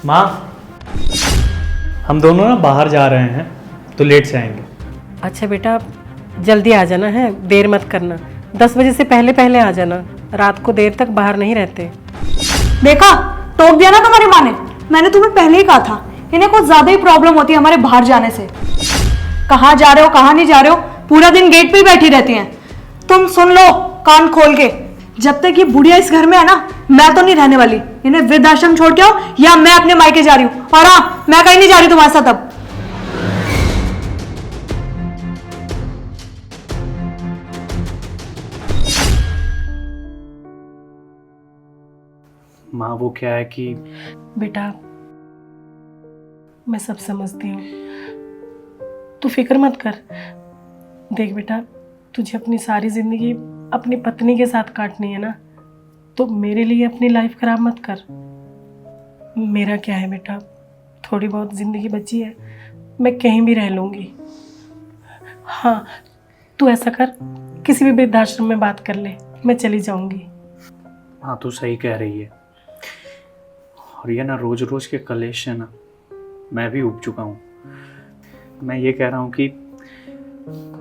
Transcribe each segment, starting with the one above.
माँ, हम दोनों ना बाहर जा रहे हैं तो लेट से आएंगे। अच्छा बेटा, जल्दी आ जाना है, देर मत करना। 10 बजे से पहले पहले आ जाना, रात को देर तक बाहर नहीं रहते। देखा, टोक दिया ना तुम्हारी माँ ने। मैंने तुम्हें पहले ही कहा था, इन्हें कुछ ज्यादा ही प्रॉब्लम होती है हमारे बाहर जाने से। कहाँ जा रहे हो, कहाँ नहीं जा रहे हो, पूरा दिन गेट पे ही बैठी रहती हैं। तुम सुन लो कान खोल के, जब तक ये बुढ़िया इस घर में है ना, मैं तो नहीं रहने वाली। इन्हें वृद्धाश्रम छोड़ के आओ या मैं अपने मायके जा रही हूँ। और हाँ, मैं कहीं नहीं जा रही तुम्हारे साथ अब। माँ वो क्या है कि बेटा, मैं सब समझती हूँ, तू फिक्र मत कर। देख बेटा, तुझे अपनी सारी जिंदगी अपनी पत्नी के साथ काटनी है ना, तो मेरे लिए अपनी लाइफ खराब मत कर। मेरा क्या है बेटा, थोड़ी बहुत जिंदगी बची है, मैं कहीं भी रह लूँगी। हाँ, तू ऐसा कर, किसी भी वृद्धाश्रम में बात कर ले, मैं चली जाऊँगी। हाँ तू सही कह रही है। और ये ना रोज रोज के कलेश है ना, मैं भी उब चुका हूँ। मैं ये कह रहा हूँ कि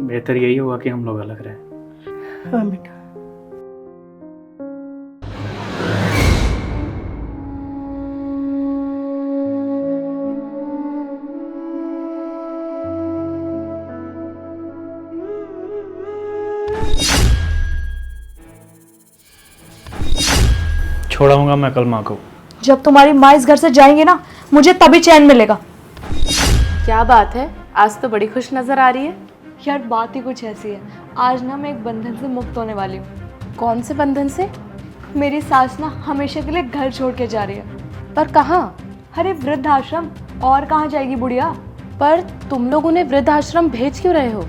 बेहतर यही होगा कि हम लोग अलग रहें। हाँ बेटा। छोड़ाऊंगा मैं कल माँ को। जब तुम्हारी माँ इस घर से जाएंगे ना, मुझे तभी चैन मिलेगा। क्या बात है, आज तो बड़ी खुश नजर आ रही है। यार बात ही कुछ ऐसी है, आज ना मैं एक बंधन से मुक्त होने वाली हूँ। कौन से बंधन से? मेरी सास ना हमेशा के लिए घर छोड़ के जा रही है। पर कहाँ? अरे वृद्धाश्रम, और कहाँ जाएगी बुढ़िया। पर तुम लोग उन्हें वृद्धाश्रम भेज क्यों रहे हो?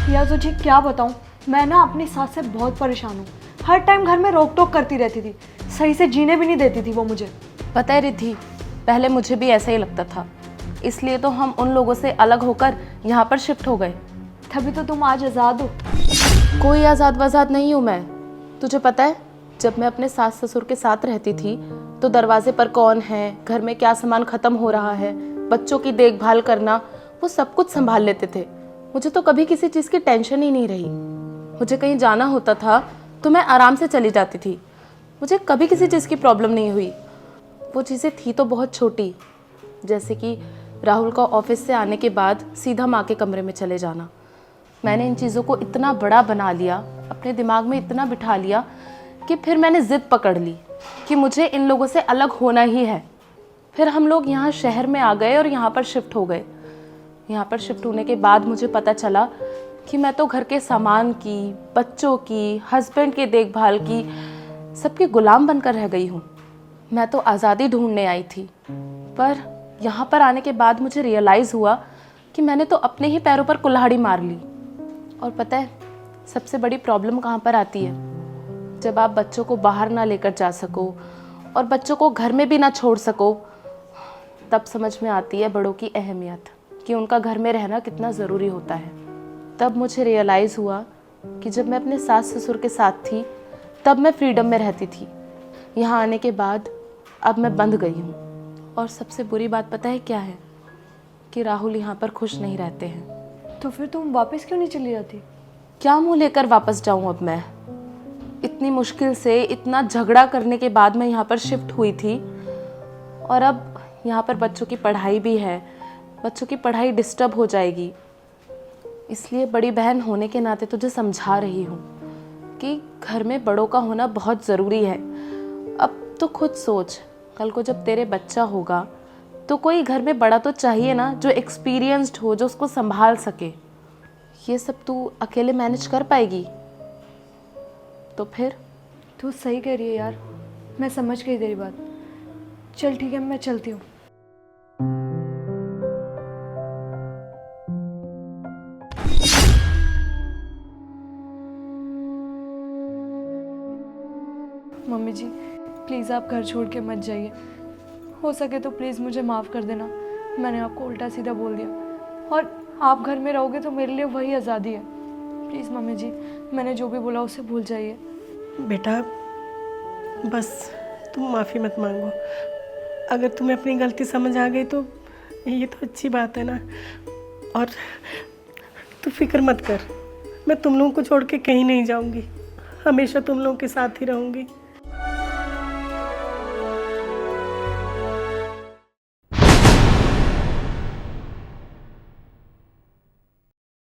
यार तुझे क्या बताऊँ, मैं ना अपनी सास से बहुत परेशान हूँ। हर टाइम घर में रोक टोक करती रहती थी, सही से जीने भी नहीं देती थी वो मुझे। पता है रिद्धि, पहले मुझे भी ऐसा ही लगता था, इसलिए तो हम उन लोगों से अलग होकर यहाँ पर शिफ्ट हो गए। तभी तो तुम आज आज़ाद हो। कोई आज़ाद वज़ाद नहीं हूँ मैं। तुझे पता है, जब मैं अपने सास ससुर के साथ रहती थी तो दरवाजे पर कौन है, घर में क्या सामान ख़त्म हो रहा है, बच्चों की देखभाल करना, वो सब कुछ संभाल लेते थे। मुझे तो कभी किसी चीज़ की टेंशन ही नहीं रही। मुझे कहीं जाना होता था तो मैं आराम से चली जाती थी, मुझे कभी किसी चीज़ की प्रॉब्लम नहीं हुई। वो चीज़ें थी तो बहुत छोटी, जैसे कि राहुल का ऑफिस से आने के बाद सीधा माँ के कमरे में चले जाना। मैंने इन चीज़ों को इतना बड़ा बना लिया, अपने दिमाग में इतना बिठा लिया कि फिर मैंने ज़िद पकड़ ली कि मुझे इन लोगों से अलग होना ही है। फिर हम लोग यहाँ शहर में आ गए और यहाँ पर शिफ्ट हो गए। यहाँ पर शिफ्ट होने के बाद मुझे पता चला कि मैं तो घर के सामान की, बच्चों की, हस्बैंड की देखभाल की, सबकी गुलाम बनकर रह गई हूँ। मैं तो आज़ादी ढूंढने आई थी, पर यहाँ पर आने के बाद मुझे रियलाइज़ हुआ कि मैंने तो अपने ही पैरों पर कुल्हाड़ी मार ली। और पता है सबसे बड़ी प्रॉब्लम कहाँ पर आती है? जब आप बच्चों को बाहर ना लेकर जा सको और बच्चों को घर में भी ना छोड़ सको, तब समझ में आती है बड़ों की अहमियत, कि उनका घर में रहना कितना ज़रूरी होता है। तब मुझे रियलाइज़ हुआ कि जब मैं अपने सास ससुर के साथ थी तब मैं फ्रीडम में रहती थी। यहाँ आने के बाद अब मैं बंध गई हूँ। और सबसे बुरी बात पता है क्या है? कि राहुल यहाँ पर खुश नहीं रहते हैं। तो फिर तुम वापस क्यों नहीं चली जाती? क्या मुंह लेकर वापस जाऊँ अब मैं? इतनी मुश्किल से, इतना झगड़ा करने के बाद मैं यहाँ पर शिफ्ट हुई थी, और अब यहाँ पर बच्चों की पढ़ाई भी है, बच्चों की पढ़ाई डिस्टर्ब हो जाएगी। इसलिए बड़ी बहन होने के नाते तुझे समझा रही हूँ कि घर में बड़ों का होना बहुत ज़रूरी है। अब तो खुद सोच, कल को जब तेरे बच्चा होगा तो कोई घर में बड़ा तो चाहिए ना, जो एक्सपीरियंस्ड हो, जो उसको संभाल सके। ये सब तू अकेले मैनेज कर पाएगी? तो फिर तू सही कह रही है यार, मैं समझ गई तेरी बात। चल ठीक है, मैं चलती हूँ। मम्मी जी प्लीज़ आप घर छोड़ के मत जाइए। हो सके तो प्लीज़ मुझे माफ़ कर देना, मैंने आपको उल्टा सीधा बोल दिया। और आप घर में रहोगे तो मेरे लिए वही आज़ादी है। प्लीज़ मम्मी जी, मैंने जो भी बोला उसे भूल जाइए। बेटा बस तुम माफ़ी मत मांगो, अगर तुम्हें अपनी गलती समझ आ गई तो ये तो अच्छी बात है ना। और तू फिक्र मत कर, मैं तुम लोगों को छोड़ के कहीं नहीं जाऊंगी, हमेशा तुम लोगों के साथ ही रहूंगी।